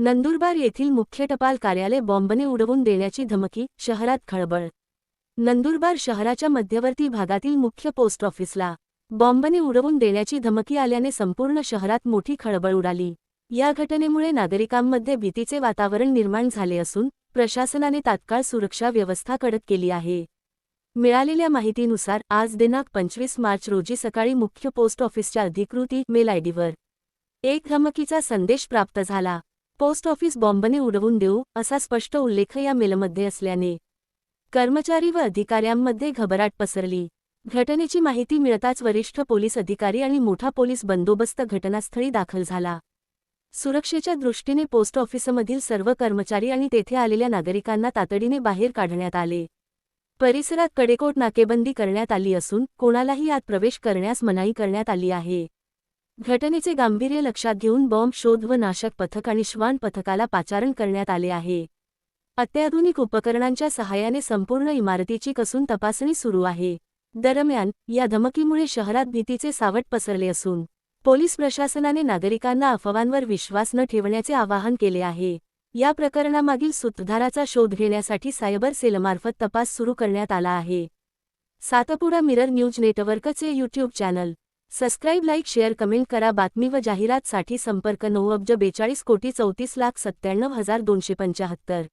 नंदुरबार येथील मुख्य टपाल कार्यालय बॉम्बने उडवून देण्याची धमकी, शहरात खळबळ। नंदुरबार शहराच्या मध्यवर्ती भागातील मुख्य पोस्ट ऑफिसला बॉम्बने उडवून देण्याची धमकी आल्याने संपूर्ण शहरात मोठी खळबळ उडाली। या घटनेमुळे नागरिकांमध्ये भीतीचे वातावरण निर्माण झाले असून प्रशासनाने तात्काळ सुरक्षा व्यवस्था कडक केली आहे। मिळालेल्या माहितीनुसार आज दिनांक 25 मार्च रोजी सकाळी मुख्य पोस्ट ऑफिसच्या अधिकृत मेल आयडीवर एक धमकीचा संदेश प्राप्त झाला। पोस्ट ऑफिस बॉम्बने उडवून देऊ असा स्पष्ट उल्लेख या मेलमध्ये असल्याने कर्मचारी व अधिकाऱ्यांमध्ये घबराट पसरली। घटनेची माहिती मिळताच वरिष्ठ पोलीस अधिकारी आणि मोठा पोलीस बंदोबस्त घटनास्थळी दाखल झाला। सुरक्षेच्या दृष्टीने पोस्ट ऑफिसमधील सर्व कर्मचारी आणि तेथे आलेल्या नागरिकांना तातडीने बाहेर काढण्यात आले। परिसरात कडेकोट नाकेबंदी करण्यात आली असून कोणालाही आत प्रवेश करण्यास मनाई करण्यात आली आहे। घटनेचे गांभीर्य लक्षात घेऊन बॉम्ब शोध व नाशक पथक आणि श्वान पथकाला पाचारण करण्यात आले आहे। अत्याधुनिक उपकरणांच्या सहाय्याने संपूर्ण इमारतीची कसून तपासणी सुरू आहे। दरम्यान या धमकीमुळे शहरात भीतीचे सावट पसरले असून पोलीस प्रशासनाने नागरिकांना अफवांवर विश्वास न ठेवण्याचे आवाहन केले आहे। या प्रकरणामागील सूत्रधाराचा शोध घेण्यासाठी सायबर सेलमार्फत तपास सुरू करण्यात आला आहे। सातपुडा मिरर न्यूज नेटवर्कचे YouTube channel subscribe, like, share, comment करा। बातमी व जाहिरातसाठी संपर्क 9 अब्ज 42 कोटी 34 लाख 97,275।